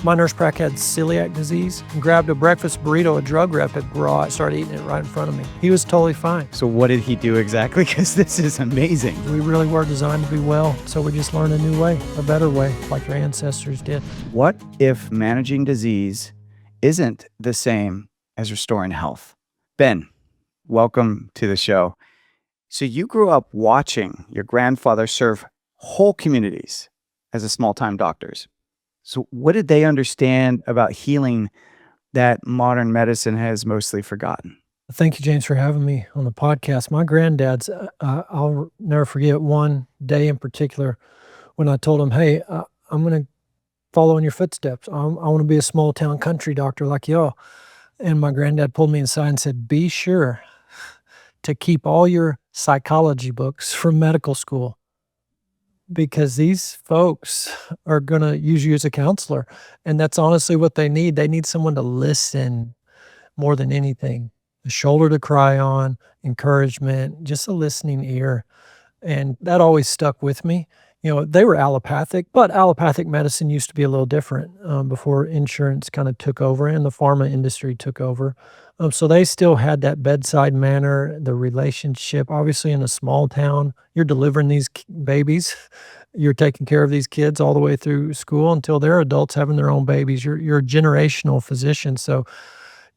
My nurse prac had celiac disease and grabbed a breakfast burrito a drug rep had brought, started eating it right in front of me. He was totally fine. So what did he do exactly? Because this is amazing. We really were designed to be well, so we just learned a new way, a better way, like your ancestors did. What if managing disease isn't the same as restoring health? Ben, welcome to the show. So you grew up watching your grandfather serve whole communities as a small-time doctors. So what did they understand about healing that modern medicine has mostly forgotten? Thank you, James, for having me on the podcast. My granddad's, I'll never forget one day in particular when I told him, hey, I'm going to follow in your footsteps. I want to be a small town country doctor like y'all. And my granddad pulled me inside and said, be sure to keep all your psychology books from medical school, because these folks are going to use you as a counselor. And that's honestly what they need. They need someone to listen more than anything, a shoulder to cry on, encouragement, just a listening ear. And that always stuck with me. You know, they were allopathic, but allopathic medicine used to be a little different before insurance kind of took over and the pharma industry took over. So they still had that bedside manner, the relationship. Obviously, in a small town, you're delivering these babies. You're taking care of these kids all the way through school until they're adults having their own babies. You're a generational physician, so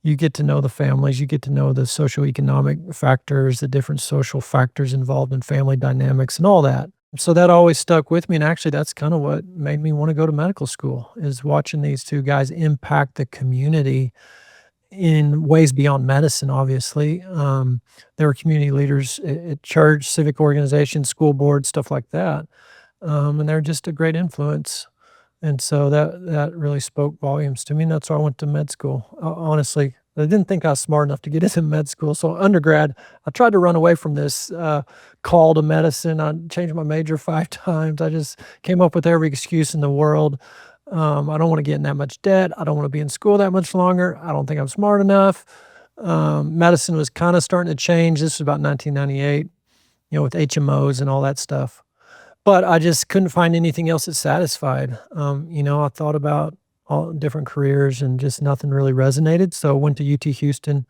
you get to know the families. You get to know the socioeconomic factors, the different social factors involved in family dynamics and all that. So that always stuck with me, and actually that's kind of what made me want to go to medical school, is watching these two guys impact the community in ways beyond medicine, obviously. They were community leaders at church, civic organizations, school boards, stuff like that. And they're just a great influence. And so that really spoke volumes to me, and that's why I went to med school. Honestly, I didn't think I was smart enough to get into med school. So undergrad, I tried to run away from this call to medicine. I changed my major 5 times. I just came up with every excuse in the world. I don't want to get in that much debt. I don't want to be in school that much longer. I don't think I'm smart enough. Medicine was kind of starting to change. This was about 1998, with HMOs and all that stuff. But I just couldn't find anything else that satisfied. I thought about all different careers and just nothing really resonated. So I went to UT Houston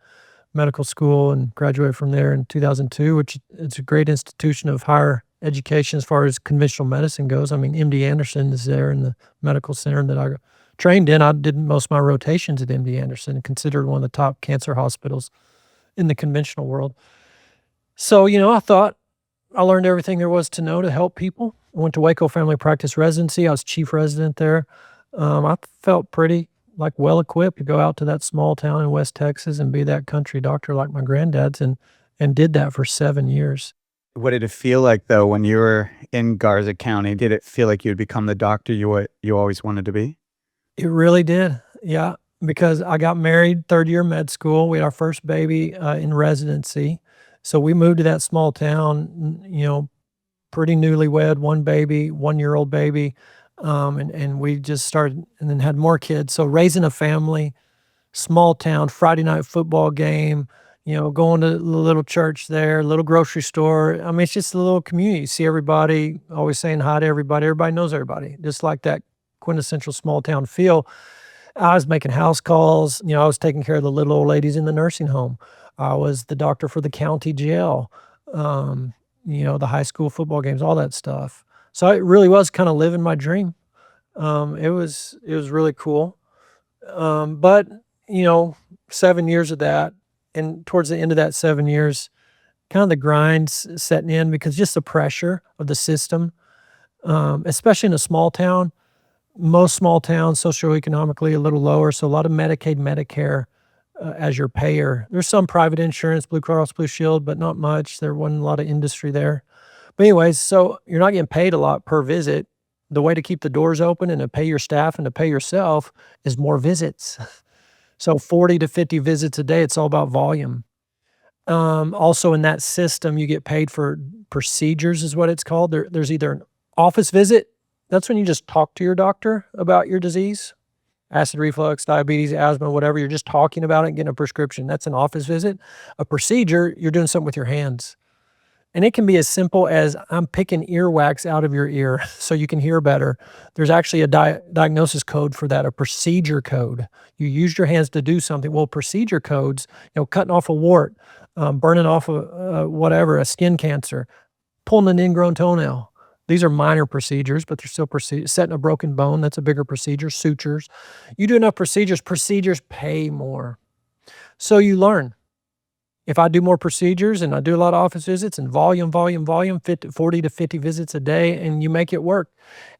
Medical School and graduated from there in 2002, which it's a great institution of higher education as far as conventional medicine goes. I mean, MD Anderson is there in the medical center that I trained in. I did most of my rotations at MD Anderson, considered one of the top cancer hospitals in the conventional world. So, I thought I learned everything there was to know to help people. I went to Waco Family Practice Residency. I was chief resident there. I felt pretty well equipped to go out to that small town in West Texas and be that country doctor like my granddad's, and did that for 7 years. What did it feel like, though, when you were in Garza County? Did it feel like you'd become the doctor you always wanted to be? It really did, yeah, because I got married third year med school. We had our first baby in residency. So we moved to that small town, pretty newlywed, 1 baby, 1-year-old baby, and we just started and then had more kids. So raising a family, small town, Friday night football game, going to the little church there, little grocery store. I mean, it's just a little community. You see everybody, always saying hi to everybody. Everybody knows everybody, just like that quintessential small town feel. I was making house calls. I was taking care of the little old ladies in the nursing home. I was the doctor for the county jail, the high school football games, all that stuff. So it really was kind of living my dream. It was really cool. But 7 years of that, and towards the end of that 7 years, kind of the grind's setting in, because just the pressure of the system, especially in a small town. Most small towns, socioeconomically a little lower, so a lot of Medicaid, Medicare as your payer. There's some private insurance, Blue Cross Blue Shield, but not much. There wasn't a lot of industry there. But anyways, so you're not getting paid a lot per visit. The way to keep the doors open and to pay your staff and to pay yourself is more visits. So 40 to 50 visits a day, it's all about volume. Also in that system, you get paid for procedures is what it's called. There's either an office visit. That's when you just talk to your doctor about your disease, acid reflux, diabetes, asthma, whatever. You're just talking about it and getting a prescription. That's an office visit. A procedure, you're doing something with your hands. And it can be as simple as I'm picking earwax out of your ear so you can hear better. There's actually a diagnosis code for that, a procedure code. You used your hands to do something. Well, procedure codes, cutting off a wart, burning off whatever, a skin cancer, pulling an ingrown toenail. These are minor procedures, but they're still procedures. Setting a broken bone, that's a bigger procedure. Sutures. You do enough procedures pay more. So you learn. If I do more procedures and I do a lot of office visits and volume, 40 to 50 visits a day, and you make it work.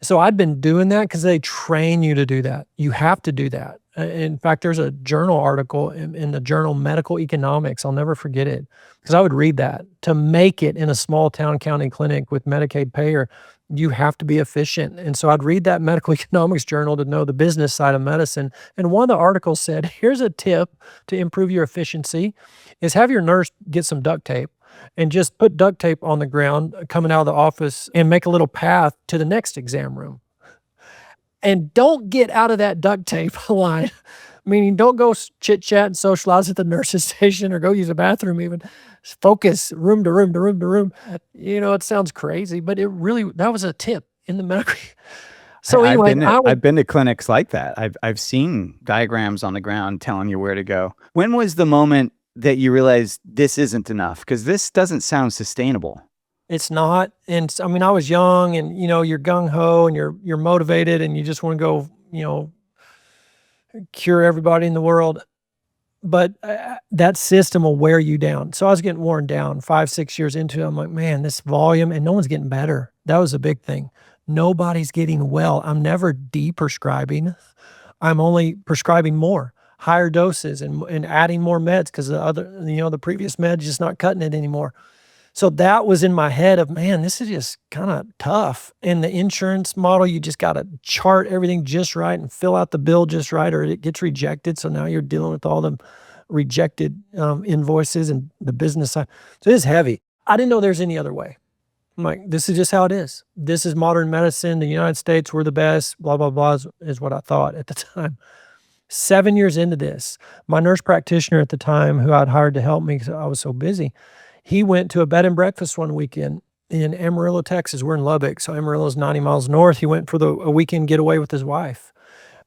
So I'd been doing that because they train you to do that. You have to do that. In fact, there's a journal article in the journal Medical Economics. I'll never forget it because I would read that. To make it in a small town county clinic with Medicaid payer, you have to be efficient. And so I'd read that medical economics journal to know the business side of medicine. And one of the articles said, here's a tip to improve your efficiency is have your nurse get some duct tape and just put duct tape on the ground coming out of the office and make a little path to the next exam room. And don't get out of that duct tape line, meaning don't go chit chat and socialize at the nurse's station or go use a bathroom even. Focus room to room to room to room. It sounds crazy, but that was a tip in the medical. So anyway, I've been to clinics like that. I've seen diagrams on the ground telling you where to go. When was the moment that you realized this isn't enough? Because this doesn't sound sustainable. It's not. And I mean, I was young and, you're gung ho and you're motivated and you just want to go, cure everybody in the world. But that system will wear you down. So I was getting worn down 5-6 years into it. I'm like, man, this volume, and no one's getting better. That was a big thing. Nobody's getting well. I'm never de-prescribing. I'm only prescribing more, higher doses and adding more meds because the previous med's just not cutting it anymore. So that was in my head of, man, this is just kind of tough. In the insurance model, you just got to chart everything just right and fill out the bill just right or it gets rejected. So now you're dealing with all the rejected invoices and the business side. So it is heavy. I didn't know there's any other way. I'm like, this is just how it is. This is modern medicine. The United States, we're the best, blah, blah, blah is what I thought at the time. 7 years into this, my nurse practitioner at the time who I'd hired to help me because I was so busy, he went to a bed and breakfast one weekend in Amarillo, Texas. We're in Lubbock, so Amarillo is 90 miles north. He went for a weekend getaway with his wife.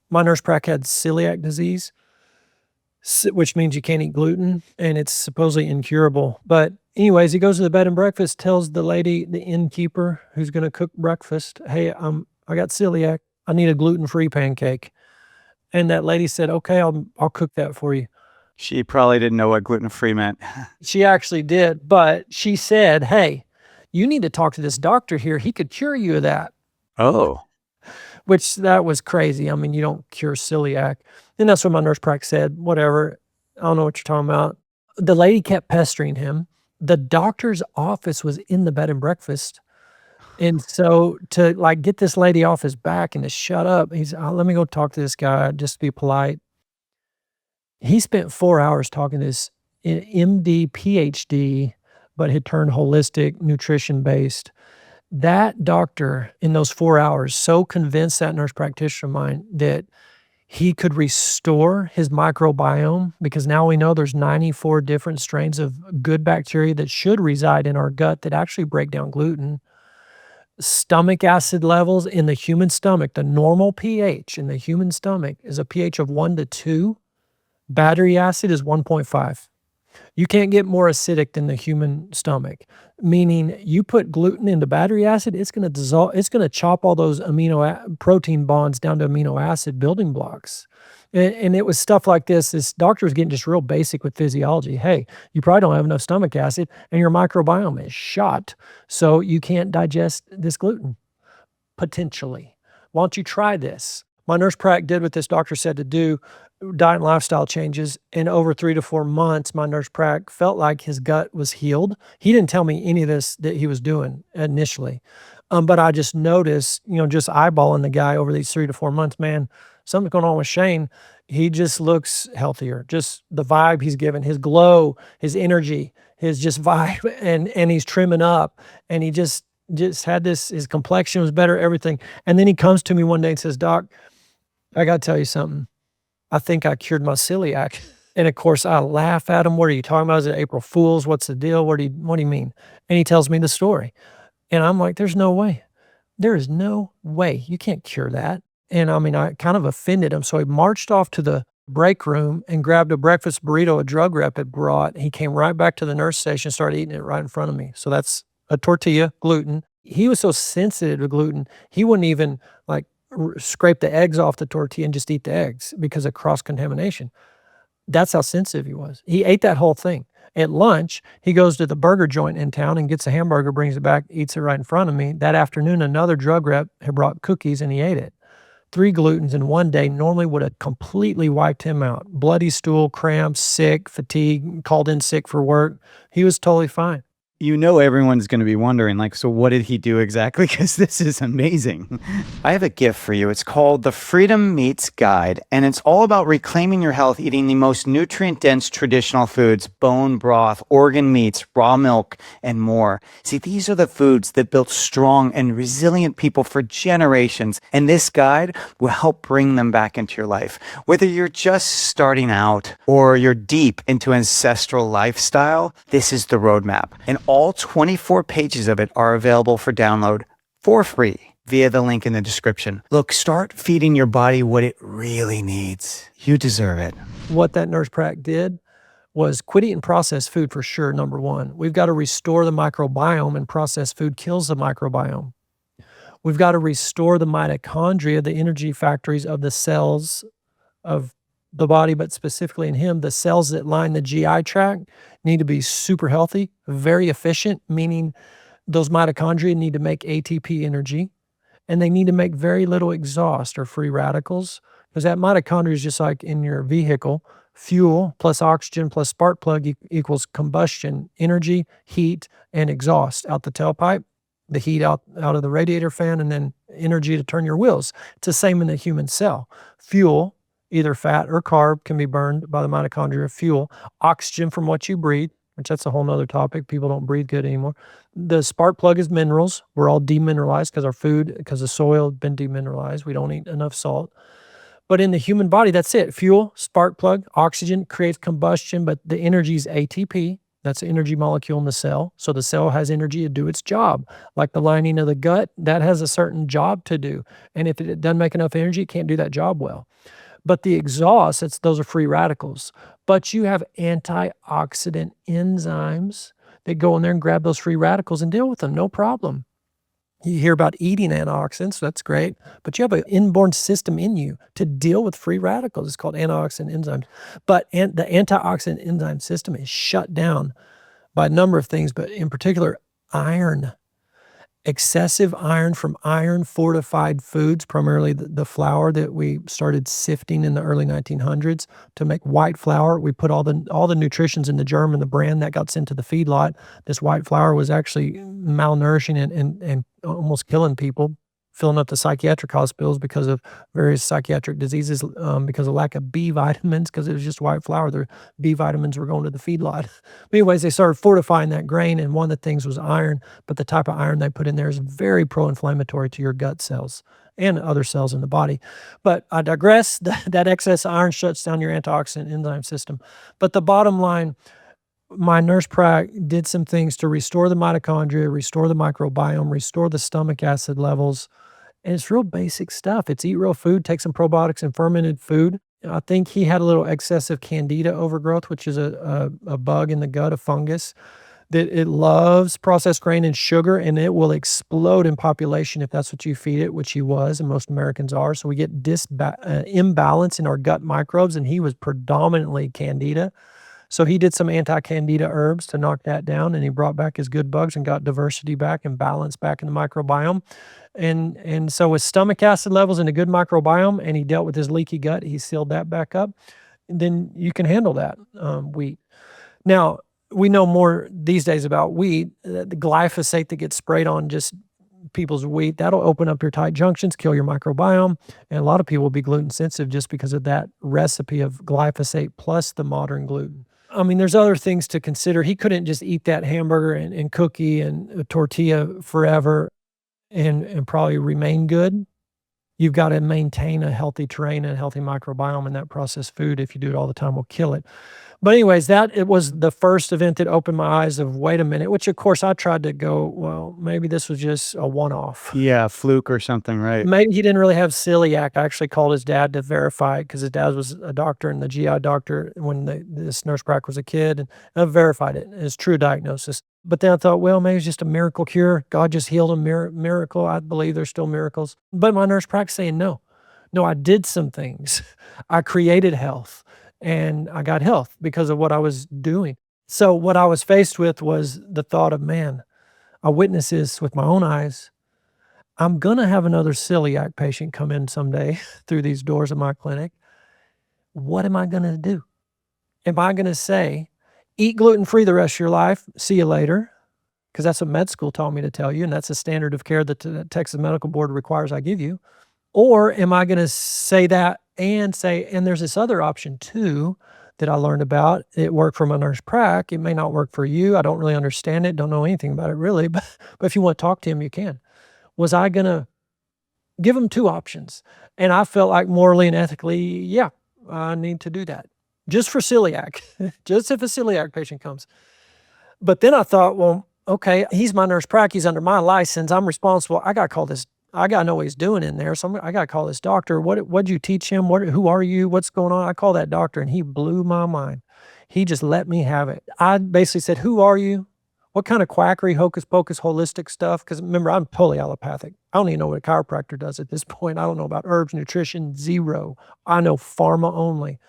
My nurse prac had celiac disease, which means you can't eat gluten, and it's supposedly incurable. But anyways, he goes to the bed and breakfast, tells the lady, the innkeeper who's going to cook breakfast, hey, I got celiac. I need a gluten-free pancake. And that lady said, okay, I'll cook that for you. She probably didn't know what gluten-free meant. She actually did, but she said, hey, you need to talk to this doctor here. He could cure you of that. Oh. Which that was crazy. I mean, you don't cure celiac. And that's what my nurse practice said, whatever. I don't know what you're talking about. The lady kept pestering him. The doctor's office was in the bed and breakfast. And so to get this lady off his back and to shut up, he's, let me go talk to this guy, just be polite. He spent 4 hours talking to this MD, PhD, but had turned holistic, nutrition-based. That doctor in those 4 hours so convinced that nurse practitioner of mine that he could restore his microbiome because now we know there's 94 different strains of good bacteria that should reside in our gut that actually break down gluten. Stomach acid levels in the human stomach, the normal pH in the human stomach is a pH of 1 to 2. Battery acid is 1.5. You can't get more acidic than the human stomach, meaning you put gluten into battery acid, it's going to dissolve, it's going to chop all those protein bonds down to amino acid building blocks. And it was stuff like this. This doctor was getting just real basic with physiology. Hey, you probably don't have enough stomach acid and your microbiome is shot. So you can't digest this gluten, potentially. Why don't you try this? My nurse prac did what this doctor said to do, diet and lifestyle changes. And over 3 to 4 months, my nurse prac felt like his gut was healed. He didn't tell me any of this that he was doing initially. But I just noticed, just eyeballing the guy over these 3 to 4 months, man, something's going on with Shane. He just looks healthier. Just the vibe he's given, his glow, his energy, his just vibe, and he's trimming up. And he just had this, his complexion was better, everything. And then he comes to me one day and says, Doc, I got to tell you something. I think I cured my celiac. And of course, I laugh at him. "What are you talking about? Is it April Fools? What's the deal? What do you mean?" And he tells me the story. And I'm like, "There's no way. There is no way. You can't cure that." And I mean, I kind of offended him. So he marched off to the break room and grabbed a breakfast burrito a drug rep had brought. He came right back to the nurse station, started eating it right in front of me. So that's a tortilla, gluten. He was so sensitive to gluten, he wouldn't even like scrape the eggs off the tortilla and just eat the eggs because of cross contamination. That's how sensitive he was. He ate that whole thing. At lunch, he goes to the burger joint in town and gets a hamburger, brings it back, eats it right in front of me. That afternoon, another drug rep had brought cookies and he ate it. 3 glutens in one day normally would have completely wiped him out. Bloody stool, cramps, sick, fatigue, called in sick for work. He was totally fine. You know, everyone's going to be wondering, like, so what did he do exactly? Because this is amazing. I have a gift for you. It's called the Freedom Meats Guide, and it's all about reclaiming your health, eating the most nutrient-dense traditional foods, bone broth, organ meats, raw milk, and more. See, these are the foods that built strong and resilient people for generations, and this guide will help bring them back into your life. Whether you're just starting out or you're deep into ancestral lifestyle, this is the roadmap. And all 24 pages of it are available for download for free via the link in the description. Look, start feeding your body what it really needs. You deserve it. What that nurse prac did was quit eating processed food for sure, number one. We've got to restore the microbiome, and processed food kills the microbiome. We've got to restore the mitochondria, the energy factories of the cells of the body, but specifically in him, the cells that line the GI tract need to be super healthy, very efficient, meaning those mitochondria need to make ATP energy, and they need to make very little exhaust or free radicals, because that mitochondria is just like in your vehicle. Fuel plus oxygen plus spark plug equals combustion, energy, heat, and exhaust out the tailpipe, the heat out of the radiator fan, and then energy to turn your wheels. It's the same in the human cell. Fuel, either fat or carb, can be burned by the mitochondria. Fuel, oxygen from what you breathe, which that's a whole nother topic. People don't breathe good anymore. The spark plug is minerals. We're all demineralized because our food, because the soil has been demineralized. We don't eat enough salt. But in the human body, that's it. Fuel, spark plug, oxygen creates combustion, but the energy is ATP. That's the energy molecule in the cell. So the cell has energy to do its job. Like the lining of the gut, that has a certain job to do. And if it doesn't make enough energy, it can't do that job well. But the exhaust, those are free radicals. But you have antioxidant enzymes that go in there and grab those free radicals and deal with them, no problem. You hear about eating antioxidants, that's great, but you have an inborn system in you to deal with free radicals. It's called antioxidant enzymes. But the antioxidant enzyme system is shut down by a number of things, but in particular, iron. Excessive iron from iron-fortified foods, primarily the flour that we started sifting in the early 1900s to make white flour. We put all the nutritions in the germ and the bran that got sent to the feedlot. This white flour was actually malnourishing and almost killing people, filling up the psychiatric hospitals because of various psychiatric diseases, because of lack of B vitamins, because it was just white flour. The B vitamins were going to the feedlot. But anyways, they started fortifying that grain, and one of the things was iron, but the type of iron they put in there is very pro-inflammatory to your gut cells and other cells in the body. But I digress. That excess iron shuts down your antioxidant enzyme system. But the bottom line, my nurse prac did some things to restore the mitochondria, restore the microbiome, restore the stomach acid levels. And it's real basic stuff. It's eat real food, take some probiotics and fermented food. I think he had a little excessive candida overgrowth, which is a bug in the gut, a fungus, that it loves processed grain and sugar, and it will explode in population if that's what you feed it, which he was, and most Americans are. So we get imbalance in our gut microbes, and he was predominantly candida. So he did some anti-candida herbs to knock that down, and he brought back his good bugs and got diversity back and balance back in the microbiome. And so with stomach acid levels and a good microbiome, and he dealt with his leaky gut, he sealed that back up, then you can handle that wheat. Now, we know more these days about wheat. The glyphosate that gets sprayed on just people's wheat, that'll open up your tight junctions, kill your microbiome, and a lot of people will be gluten sensitive just because of that recipe of glyphosate plus the modern gluten. I mean, there's other things to consider. He couldn't just eat that hamburger and cookie and tortilla forever and probably remain good. You've got to maintain a healthy terrain and a healthy microbiome, and that processed food, if you do it all the time, will kill it. But anyways, it was the first event that opened my eyes of, wait a minute, which of course I tried to go, well, maybe this was just a one-off. Yeah, fluke or something, right? Maybe he didn't really have celiac. I actually called his dad to verify it because his dad was a doctor and the GI doctor when this nurse prac was a kid, and I verified it. It's true diagnosis. But then I thought, well, maybe it's just a miracle cure. God just healed a miracle. I believe there's still miracles. But my nurse prac saying, no, I did some things. I created health and I got health because of what I was doing. So what I was faced with was the thought of, man, I witnessed this with my own eyes. I'm going to have another celiac patient come in someday through these doors of my clinic. What am I going to do? Am I going to say, eat gluten-free the rest of your life, see you later? Because that's what med school taught me to tell you, and that's the standard of care that the Texas Medical Board requires I give you. Or am I going to say that and say, and there's this other option too that I learned about. It worked for my nurse prac. It may not work for you. I don't really understand it. Don't know anything about it really. But if you want to talk to him, you can. Was I going to give him two options? And I felt like morally and ethically, yeah, I need to do that. Just for celiac, just if a celiac patient comes. But then I thought, well, okay, he's my nurse prac. He's under my license. I'm responsible. I got to call this. I got to know what he's doing in there. So I got to call this doctor. What'd you teach him? Who are you? What's going on? I call that doctor and he blew my mind. He just let me have it. I basically said, who are you? What kind of quackery, hocus pocus, holistic stuff? Because remember, I'm totally allopathic. I don't even know what a chiropractor does at this point. I don't know about herbs, nutrition, zero. I know pharma only.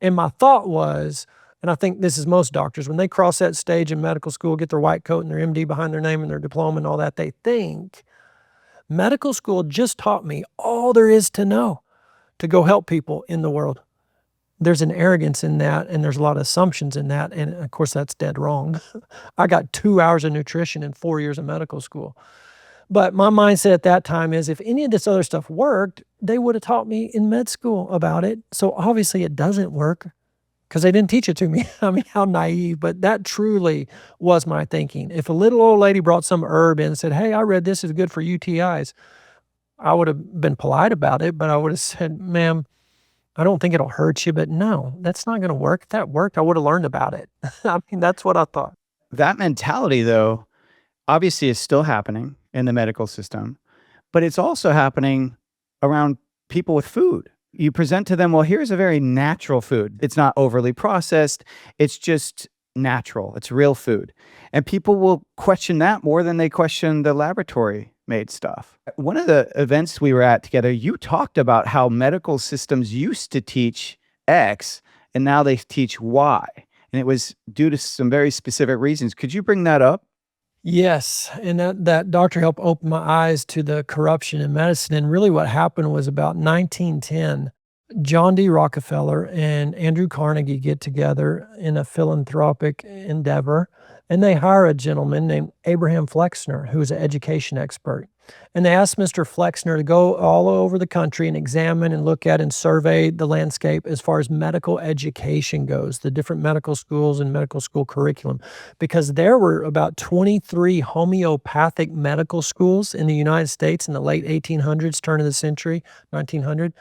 And my thought was, and I think this is most doctors, when they cross that stage in medical school, get their white coat and their MD behind their name and their diploma and all that, they think medical school just taught me all there is to know to go help people in the world. There's an arrogance in that, and there's a lot of assumptions in that, and of course that's dead wrong. I got 2 hours of nutrition in 4 years of medical school. But my mindset at that time is, if any of this other stuff worked, they would have taught me in med school about it. So obviously it doesn't work because they didn't teach it to me. I mean, how naive, but that truly was my thinking. If a little old lady brought some herb in and said, hey, I read this is good for UTIs, I would have been polite about it, but I would have said, ma'am, I don't think it'll hurt you, but no, that's not going to work. If that worked, I would have learned about it. I mean, that's what I thought. That mentality, though, obviously is still happening in the medical system, but it's also happening around people with food. You present to them, well, here's a very natural food. It's not overly processed. It's just natural. It's real food. And people will question that more than they question the laboratory made stuff. One of the events we were at together, you talked about how medical systems used to teach X and now they teach Y. And it was due to some very specific reasons. Could you bring that up? Yes, and that doctor helped open my eyes to the corruption in medicine. And really what happened was about 1910, John D. Rockefeller and Andrew Carnegie get together in a philanthropic endeavor, and they hire a gentleman named Abraham Flexner, who is an education expert. And they asked Mr. Flexner to go all over the country and examine and look at and survey the landscape as far as medical education goes, the different medical schools and medical school curriculum, because there were about 23 homeopathic medical schools in the United States in the late 1800s, turn of the century, 1900.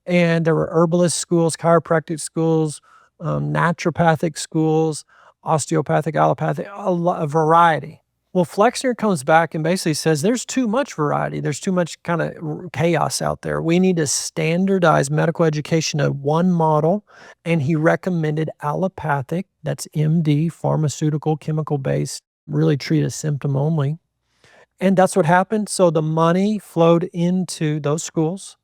And there were herbalist schools, chiropractic schools, naturopathic schools, osteopathic, allopathic, a variety. Well, Flexner comes back and basically says there's too much variety. There's too much kind of chaos out there. We need to standardize medical education to one model. And he recommended allopathic, that's MD, pharmaceutical, chemical-based, really treat a symptom only. And that's what happened. So the money flowed into those schools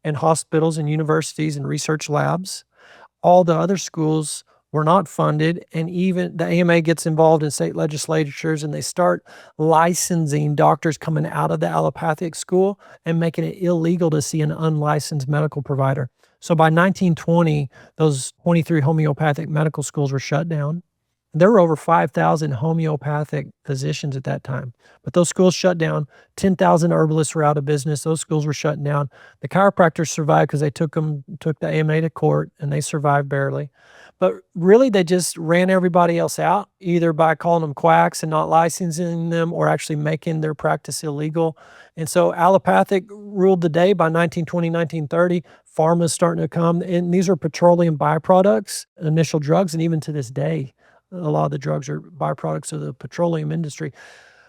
and hospitals and universities and research labs. All the other schools were not funded, and even the AMA gets involved in state legislatures, and they start licensing doctors coming out of the allopathic school and making it illegal to see an unlicensed medical provider. So by 1920, those 23 homeopathic medical schools were shut down. There were over 5,000 homeopathic physicians at that time. But those schools shut down. 10,000 herbalists were out of business. Those schools were shut down. The chiropractors survived because they took the AMA to court, and they survived barely. But really, they just ran everybody else out, either by calling them quacks and not licensing them or actually making their practice illegal. And so allopathic ruled the day by 1920, 1930. Pharma's starting to come, and these are petroleum byproducts, initial drugs, and even to this day, a lot of the drugs are byproducts of the petroleum industry.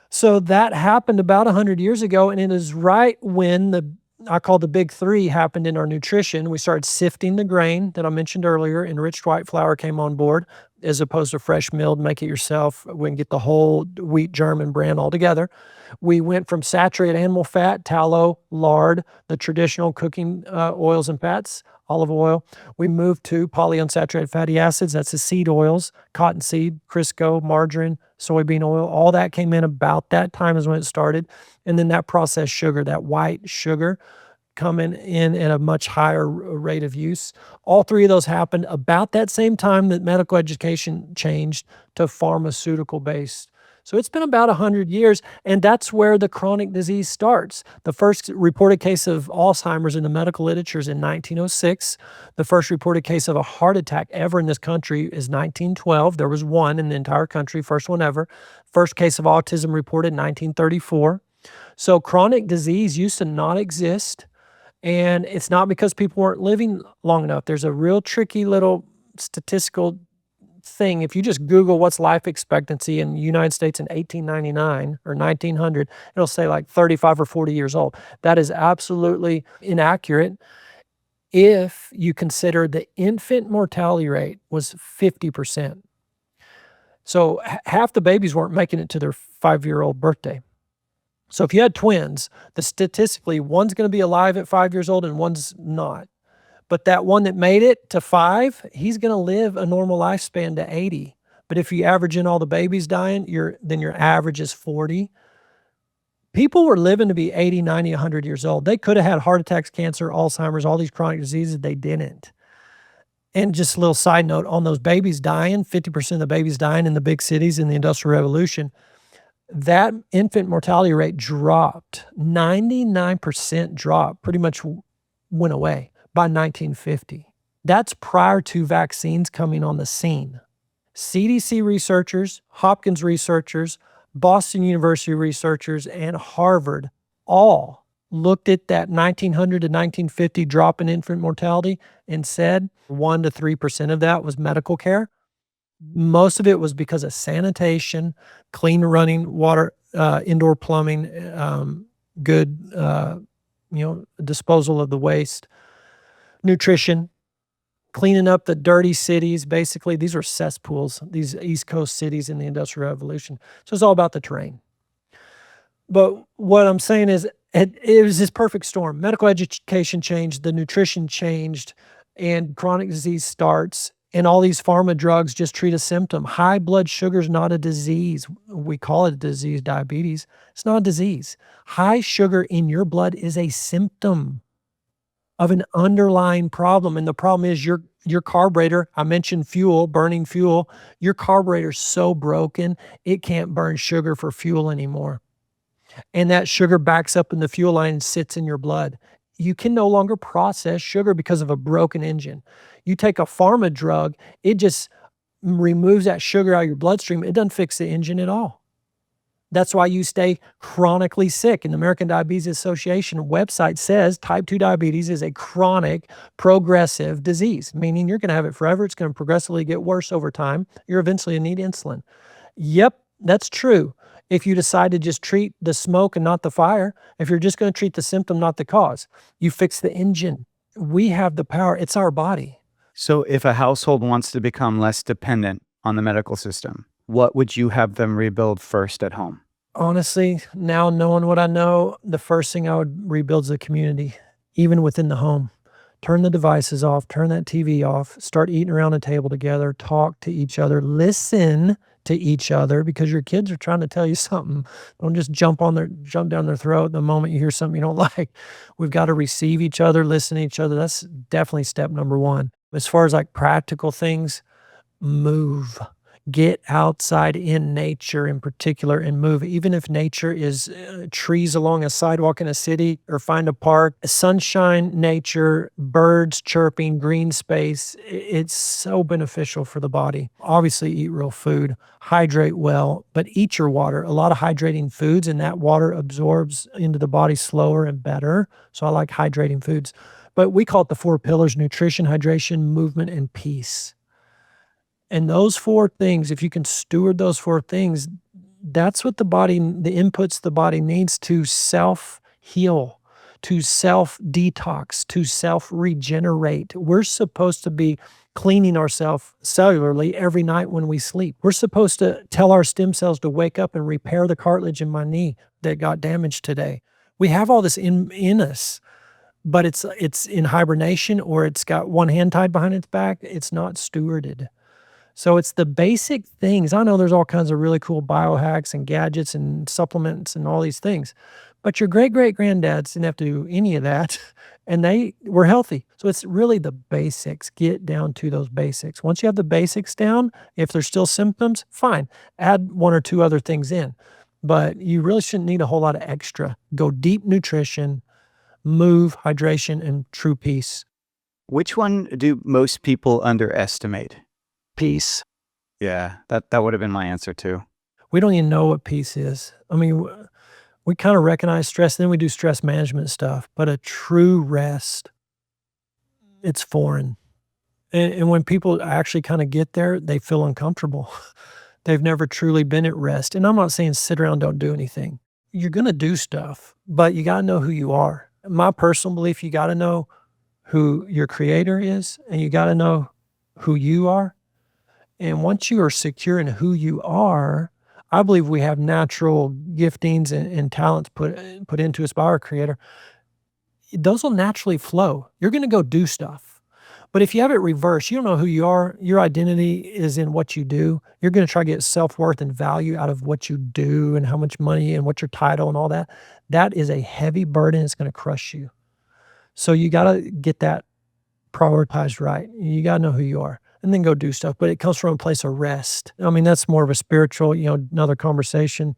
So that happened about 100 years ago, and it is right when I call the big three happened in our nutrition. We started sifting the grain that I mentioned earlier. Enriched white flour came on board as opposed to fresh milled, make it yourself. We can get the whole wheat germ and bran all together. We went from saturated animal fat, tallow, lard, the traditional cooking oils and fats, olive oil. We moved to polyunsaturated fatty acids. That's the seed oils, cottonseed, Crisco, margarine, soybean oil. All that came in about that time is when it started. And then that processed sugar, that white sugar, coming in at a much higher rate of use. All three of those happened about that same time that medical education changed to pharmaceutical-based. So it's been about 100 years, and that's where the chronic disease starts. The first reported case of Alzheimer's in the medical literature is in 1906. The first reported case of a heart attack ever in this country is 1912. There was one in the entire country, first one ever. First case of autism reported in 1934. So chronic disease used to not exist. And it's not because people weren't living long enough. There's a real tricky little statistical thing. If you just Google what's life expectancy in the United States in 1899 or 1900, it'll say like 35 or 40 years old. That is absolutely inaccurate if you consider the infant mortality rate was 50%. So half the babies weren't making it to their 5-year-old birthday. So if you had twins, statistically, one's going to be alive at 5 years old and one's not. But that one that made it to 5, he's going to live a normal lifespan to 80. But if you average in all the babies dying, then your average is 40. People were living to be 80, 90, 100 years old. They could have had heart attacks, cancer, Alzheimer's, all these chronic diseases. They didn't. And just a little side note on those babies dying, 50% of the babies dying in the big cities in the Industrial Revolution, that infant mortality rate dropped, 99% drop, pretty much went away by 1950. That's prior to vaccines coming on the scene. CDC researchers, Hopkins researchers, Boston University researchers, and Harvard all looked at that 1900 to 1950 drop in infant mortality and said 1 to 3% of that was medical care. Most of it was because of sanitation, clean running water, indoor plumbing, good, disposal of the waste, nutrition, cleaning up the dirty cities. Basically, these were cesspools, these East Coast cities in the Industrial Revolution. So it's all about the terrain. But what I'm saying is it was this perfect storm. Medical education changed, the nutrition changed, and chronic disease starts. And all these pharma drugs just treat a symptom. High blood sugar is not a disease. We call it a disease, diabetes. It's not a disease. High sugar in your blood is a symptom of an underlying problem. And the problem is your carburetor, I mentioned fuel, burning fuel. Your carburetor's so broken, it can't burn sugar for fuel anymore. And that sugar backs up in the fuel line and sits in your blood. You can no longer process sugar because of a broken engine. You take a pharma drug, it just removes that sugar out of your bloodstream. It doesn't fix the engine at all. That's why you stay chronically sick. And the American Diabetes Association website says type 2 diabetes is a chronic progressive disease, meaning you're going to have it forever. It's going to progressively get worse over time. You're eventually going to need insulin. Yep, that's true. If you decide to just treat the smoke and not the fire, if you're just going to treat the symptom, not the cause, you fix the engine. We have the power. It's our body. So if a household wants to become less dependent on the medical system, what would you have them rebuild first at home? Honestly, now knowing what I know, the first thing I would rebuild is the community, even within the home. Turn the devices off, turn that TV off, start eating around a table together, talk to each other, listen to each other, because your kids are trying to tell you something. Don't just jump down their throat the moment you hear something you don't like. We've got to receive each other, listen to each other. That's definitely step number one. As far as like practical things, move. Get outside in nature in particular and move. Even if nature is trees along a sidewalk in a city, or find a park, sunshine, nature, birds chirping, green space, it's so beneficial for the body. Obviously, eat real food, hydrate well, but eat your water. A lot of hydrating foods, and that water absorbs into the body slower and better. So I like hydrating foods. But we call it the 4 pillars: nutrition, hydration, movement, and peace. And those 4 things, if you can steward those 4 things, that's what the inputs the body needs to self-heal, to self-detox, to self-regenerate. We're supposed to be cleaning ourselves cellularly every night when we sleep. We're supposed to tell our stem cells to wake up and repair the cartilage in my knee that got damaged today. We have all this in us, but it's in hibernation, or it's got one hand tied behind its back. It's not stewarded. So it's the basic things. I know there's all kinds of really cool biohacks and gadgets and supplements and all these things, but your great-great-granddads didn't have to do any of that, and they were healthy. So it's really the basics. Get down to those basics. Once you have the basics down, if there's still symptoms, fine. Add 1 or 2 other things in, but you really shouldn't need a whole lot of extra. Go deep nutrition, move, hydration, and true peace. Which one do most people underestimate? Peace. Yeah, that would have been my answer too. We don't even know what peace is. I mean, we kind of recognize stress, then we do stress management stuff, but a true rest, it's foreign. And when people actually kind of get there, they feel uncomfortable. They've never truly been at rest. And I'm not saying sit around, don't do anything. You're going to do stuff, but you got to know who you are. My personal belief, you got to know who your creator is, and you got to know who you are. And once you are secure in who you are, I believe we have natural giftings and talents put into us by our creator. Those will naturally flow. You're going to go do stuff. But if you have it reversed, you don't know who you are. Your identity is in what you do. You're going to try to get self-worth and value out of what you do and how much money and what's your title and all that. That is a heavy burden. It's going to crush you. So you got to get that prioritized right. You got to know who you are. And then go do stuff. But it comes from a place of rest. I mean, that's more of a spiritual, another conversation.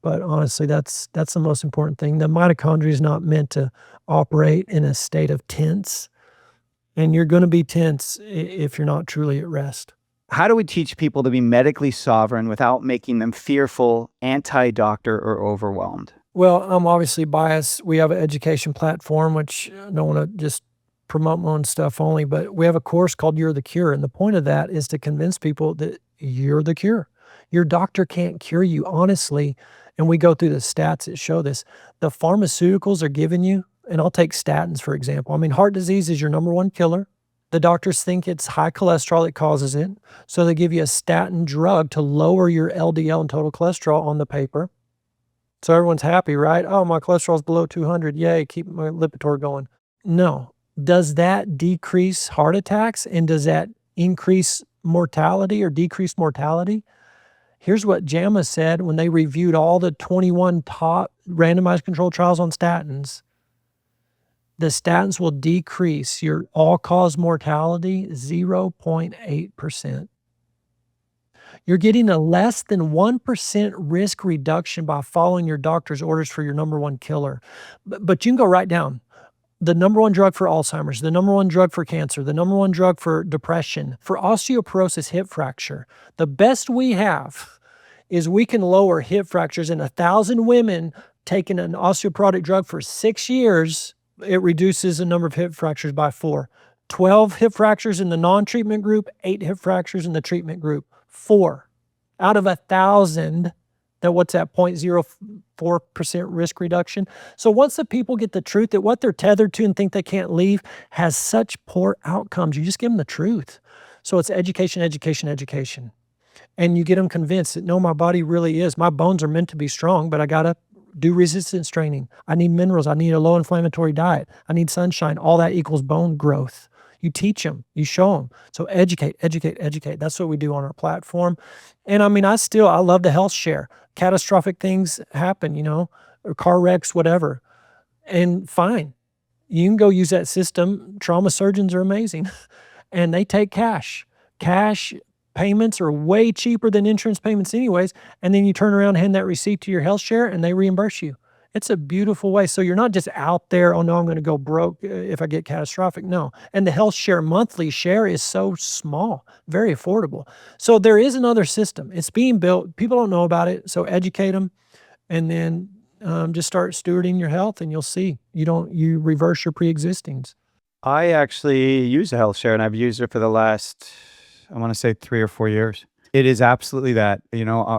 But honestly, that's the most important thing. The mitochondria is not meant to operate in a state of tense. And you're going to be tense if you're not truly at rest. How do we teach people to be medically sovereign without making them fearful, anti-doctor, or overwhelmed? Well, I'm obviously biased. We have an education platform, which I don't want to just promote my own stuff only, but we have a course called You're the Cure. And the point of that is to convince people that you're the cure. Your doctor can't cure you, honestly. And we go through the stats that show this. The pharmaceuticals are giving you, and I'll take statins, for example. I mean, heart disease is your #1 killer. The doctors think it's high cholesterol that causes it. So they give you a statin drug to lower your LDL and total cholesterol on the paper. So everyone's happy, right? Oh, my cholesterol's below 200. Yay, keep my Lipitor going. No. Does that decrease heart attacks, and does that increase mortality or decrease mortality? Here's what JAMA said when they reviewed all the 21 top randomized controlled trials on statins. The statins will decrease your all-cause mortality 0.8%. You're getting a less than 1% risk reduction by following your doctor's orders for your #1 killer. But you can go right down. The #1 drug for Alzheimer's, the #1 drug for cancer, the #1 drug for depression, for osteoporosis, hip fracture. The best we have is we can lower hip fractures in 1,000 women taking an osteoporotic drug for 6 years. It reduces the number of hip fractures by 4. 12 hip fractures in the non-treatment group, 8 hip fractures in the treatment group. 4 out of 1,000. What's that, 0.04% risk reduction? So once the people get the truth that what they're tethered to and think they can't leave has such poor outcomes, you just give them the truth. So it's education, education, education. And you get them convinced that, no, my body really is. My bones are meant to be strong, but I got to do resistance training. I need minerals. I need a low inflammatory diet. I need sunshine. All that equals bone growth. You teach them, you show them. So educate, educate, educate. That's what we do on our platform. And I mean, I love the health share. Catastrophic things happen, or car wrecks, whatever. And fine, you can go use that system. Trauma surgeons are amazing. And they take cash. Cash payments are way cheaper than insurance payments anyways, and then you turn around and hand that receipt to your health share, and they reimburse you. It's a beautiful way. So you're not just out there, "Oh, no, I'm gonna go broke if I get catastrophic." No, and the health share monthly share is so small, very affordable. So there is another system. It's being built. People don't know about it, so educate them, and then, just start stewarding your health, and you'll see. You reverse your pre-existings. I actually use a health share, and I've used it for the last, I want to say 3 or 4 years. It is absolutely that.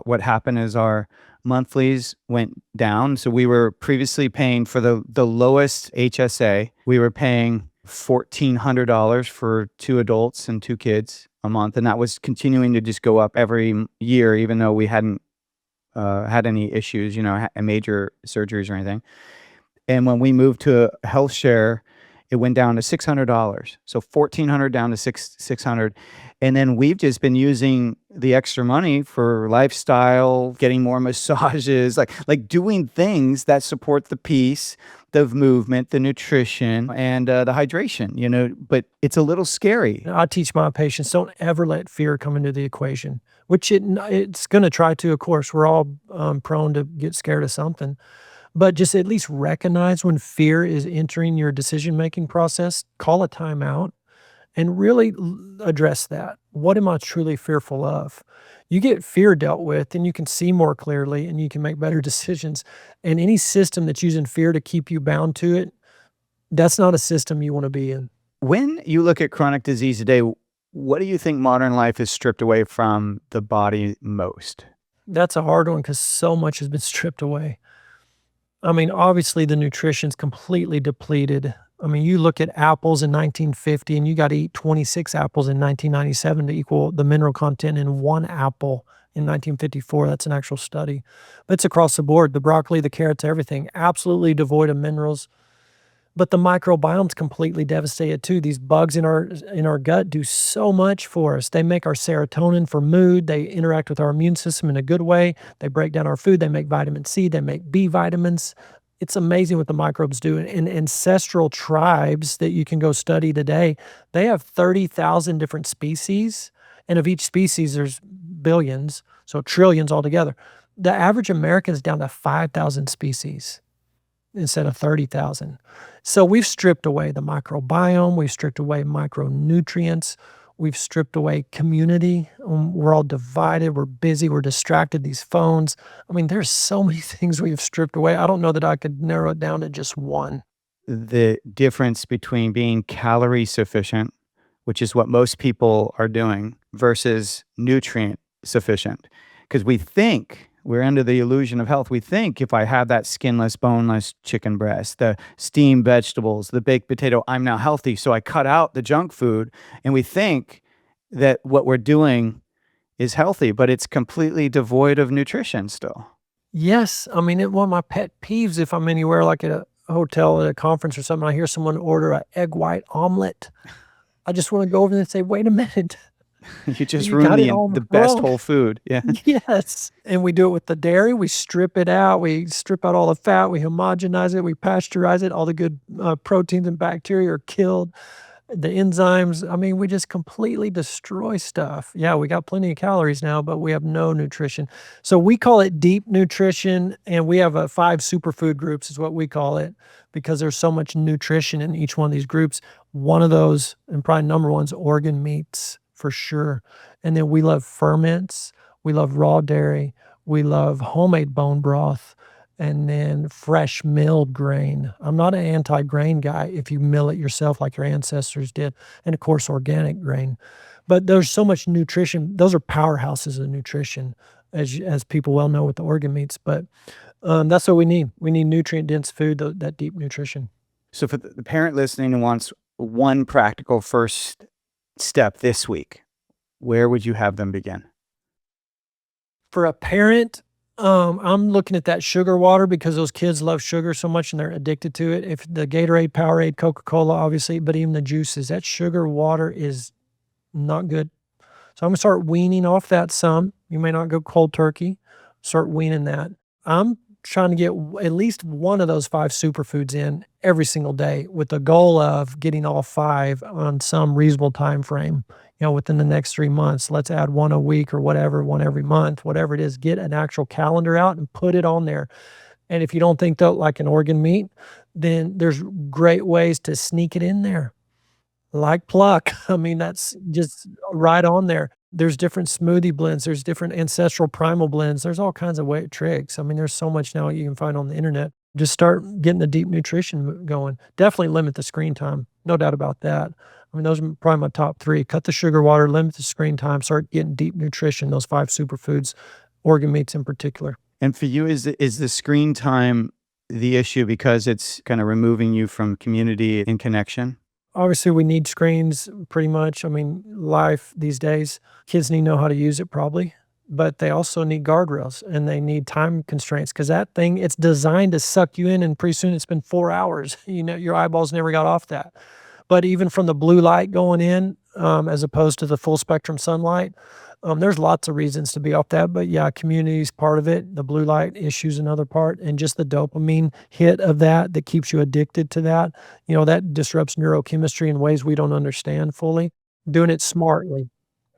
What happened is our monthlies went down. So we were previously paying for the lowest HSA. We were paying $1,400 for 2 adults and 2 kids a month, and that was continuing to just go up every year, even though we hadn't had any issues, major surgeries or anything. And when we moved to a health share, it went down to $600. So 1,400 down to 600. And then we've just been using the extra money for lifestyle, getting more massages, like doing things that support the peace, the movement, the nutrition, and the hydration, but it's a little scary. I teach my patients, don't ever let fear come into the equation, which it's gonna try to, of course. We're all, prone to get scared of something. But just at least recognize when fear is entering your decision-making process, call a timeout, and really address that. What am I truly fearful of? You get fear dealt with, and you can see more clearly, and you can make better decisions. And any system that's using fear to keep you bound to it, that's not a system you wanna be in. When you look at chronic disease today, what do you think modern life has stripped away from the body most? That's a hard one because so much has been stripped away. I mean, obviously, the nutrition's completely depleted. I mean, you look at apples in 1950, and you gotta eat 26 apples in 1997 to equal the mineral content in 1 apple in 1954. That's an actual study. But it's across the board. The broccoli, the carrots, everything, absolutely devoid of minerals. But the microbiome's completely devastated too. These bugs in our gut do so much for us. They make our serotonin for mood. They interact with our immune system in a good way. They break down our food. They make vitamin C. They make B vitamins. It's amazing what the microbes do. And ancestral tribes that you can go study today, they have 30,000 different species. And of each species, there's billions, so trillions altogether. The average American is down to 5,000 species instead of 30,000. So we've stripped away the microbiome, we've stripped away micronutrients, we've stripped away community. We're all divided, we're busy, we're distracted, these phones. I mean, there's so many things we've stripped away. I don't know that I could narrow it down to just one. The difference between being calorie sufficient, which is what most people are doing, versus nutrient sufficient. Because we're under the illusion of health. We think if I have that skinless, boneless chicken breast, the steamed vegetables, the baked potato, I'm now healthy. So I cut out the junk food, and we think that what we're doing is healthy, but it's completely devoid of nutrition still. Yes, I mean, one of my pet peeves if I'm anywhere like at a hotel, at a conference or something, I hear someone order an egg white omelet. I just wanna go over there and say, "Wait a minute." You just You got it ruined all the best wrong. whole food. Yeah. Yes, and we do it with the dairy. We strip it out. We strip out all the fat. We homogenize it. We pasteurize it. All the good proteins and bacteria are killed. The enzymes. I mean, we just completely destroy stuff. Yeah, we got plenty of calories now, but we have no nutrition. So we call it deep nutrition, and we have 5 superfood groups is what we call it because there's so much nutrition in each one of these groups. One of those, and probably number one, is organ meats for sure. And then we love ferments. We love raw dairy. We love homemade bone broth, and then fresh milled grain. I'm not an anti-grain guy if you mill it yourself like your ancestors did, and of course, organic grain. But there's so much nutrition. Those are powerhouses of nutrition, as people well know with the organ meats. But that's what we need. We need nutrient-dense food, that deep nutrition. So for the parent listening who wants one practical first step this week, where would you have them begin? For a parent, I'm looking at that sugar water because those kids love sugar so much and they're addicted to it. If the Gatorade, Powerade, Coca-Cola, obviously, but even the juices, that sugar water is not good. So I'm gonna start weaning off that some. You may not go cold turkey. Start weaning that. I'm trying to get at least one of those 5 superfoods in every single day with the goal of getting all 5 on some reasonable time frame. within the next 3 months, let's add one a week or whatever, one every month, whatever it is, get an actual calendar out and put it on there. And if you don't think that like an organ meat, then there's great ways to sneak it in there. Like pluck. I mean, that's just right on there. There's different smoothie blends, there's different ancestral primal blends, there's all kinds of way tricks. I mean, there's so much now you can find on the internet. Just start getting the deep nutrition going. Definitely limit the screen time, no doubt about that. I mean, those are probably my top 3. Cut the sugar water, limit the screen time, start getting deep nutrition, those 5 superfoods, organ meats in particular. And for you, is the screen time the issue because it's kind of removing you from community and connection? Obviously, we need screens pretty much. I mean, life these days, kids need to know how to use it probably, but they also need guardrails and they need time constraints because that thing, it's designed to suck you in, and pretty soon it's been 4 hours. Your eyeballs never got off that. But even from the blue light going in, as opposed to the full spectrum sunlight, there's lots of reasons to be off that. But yeah, community is part of it. The blue light issue is another part, and just the dopamine hit of that keeps you addicted to that. That disrupts neurochemistry in ways we don't understand fully. Doing it smartly.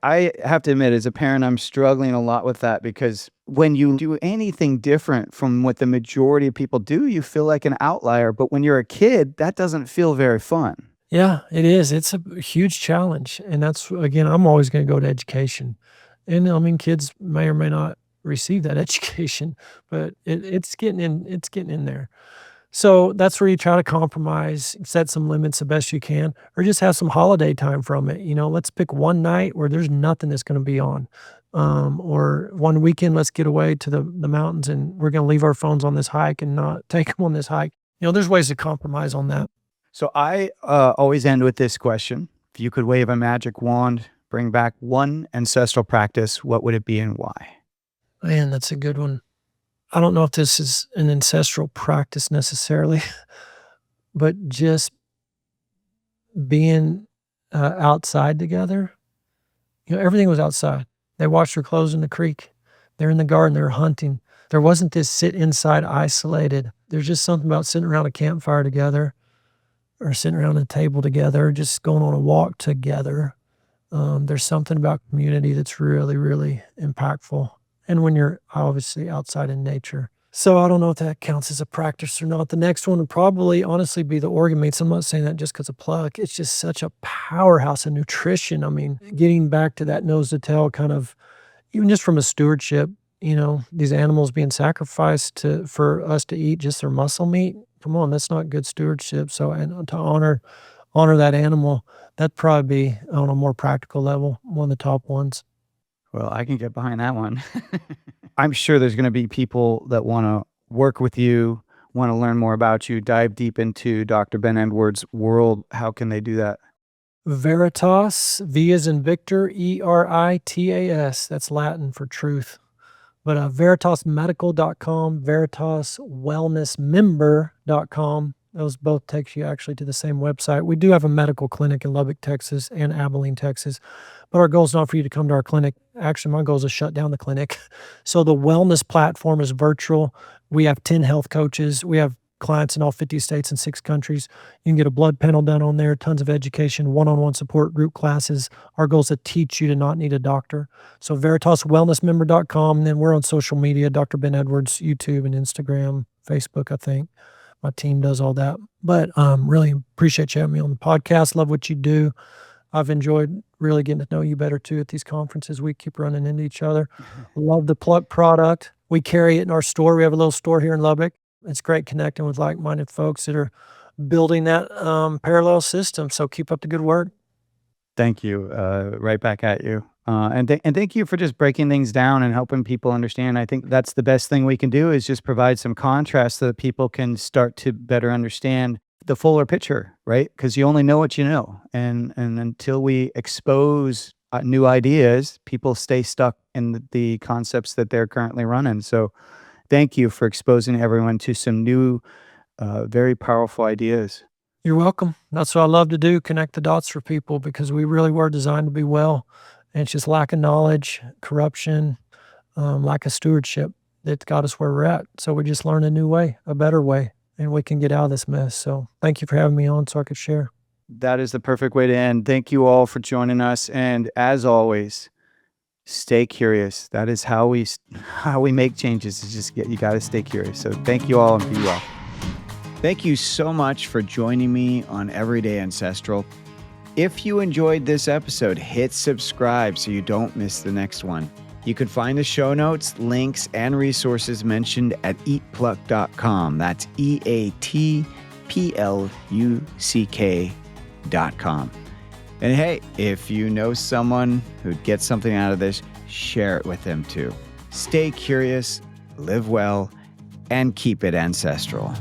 I have to admit, as a parent, I'm struggling a lot with that because when you do anything different from what the majority of people do, you feel like an outlier. But when you're a kid, that doesn't feel very fun. Yeah, it is. It's a huge challenge, and that's again, I'm always gonna go to education. And, I mean, kids may or may not receive that education, but it's getting in there. So, that's where you try to compromise, set some limits the best you can, or just have some holiday time from it. Let's pick one night where there's nothing that's gonna be on. Or one weekend, let's get away to the mountains, and we're gonna leave our phones on this hike and not take them on this hike. There's ways to compromise on that. So I always end with this question. If you could wave a magic wand, bring back one ancestral practice, what would it be and why? Man, that's a good one. I don't know if this is an ancestral practice necessarily, but just being, outside together. Everything was outside. They washed their clothes in the creek. They're in the garden, they're hunting. There wasn't this sit inside isolated. There's just something about sitting around a campfire together or sitting around a table together, just going on a walk together. There's something about community that's really, really impactful. And when you're obviously outside in nature. So I don't know if that counts as a practice or not. The next one would probably honestly be the organ meats. I'm not saying that just because of pluck. It's just such a powerhouse of nutrition. I mean, getting back to that nose to tail kind of, even just from a stewardship, these animals being sacrificed for us to eat just their muscle meat. Come on, that's not good stewardship. So, and to honor that animal, that'd probably be on a more practical level, one of the top ones. Well, I can get behind that one. I'm sure there's going to be people that want to work with you, want to learn more about you, dive deep into Dr. Ben Edwards' world. How can they do that? Veritas, V as in Victor, Eritas. That's Latin for truth. But veritasmedical.com, veritaswellnessmember.com. Those both takes you actually to the same website. We do have a medical clinic in Lubbock, Texas and Abilene, Texas. But our goal is not for you to come to our clinic. Actually, my goal is to shut down the clinic. So the wellness platform is virtual. We have 10 health coaches. We have clients in all 50 states and 6 countries. You can get a blood panel done on there, tons of education, one-on-one support, group classes. Our goal is to teach you to not need a doctor. So veritaswellnessmember.com. And then we're on social media, Dr. Ben Edwards, YouTube and Instagram, Facebook, I think. My team does all that. But really appreciate you having me on the podcast. Love what you do. I've enjoyed really getting to know you better too at these conferences. We keep running into each other. Love the Pluck product. We carry it in our store. We have a little store here in Lubbock. It's great connecting with like-minded folks that are building that parallel system. So keep up the good work. Thank you. Right back at you. And thank you for just breaking things down and helping people understand. I think that's the best thing we can do is just provide some contrast so that people can start to better understand the fuller picture, right? Because you only know what you know. And until we expose new ideas, people stay stuck in the concepts that they're currently running. So thank you for exposing everyone to some new, very powerful ideas. You're welcome. That's what I love to do, connect the dots for people because we really were designed to be well. And it's just lack of knowledge, corruption, lack of stewardship that got us where we're at. So we just learned a new way, a better way, and we can get out of this mess. So thank you for having me on so I could share. That is the perfect way to end. Thank you all for joining us. And as always, stay curious. That is how we make changes. Is just you got to stay curious. So thank you all and be well. Thank you so much for joining me on Everyday Ancestral. If you enjoyed this episode, hit subscribe so you don't miss the next one. You can find the show notes, links, and resources mentioned at eatpluck.com. That's EATPLUCK.com. And hey, if you know someone who'd get something out of this, share it with them too. Stay curious, live well, and keep it ancestral.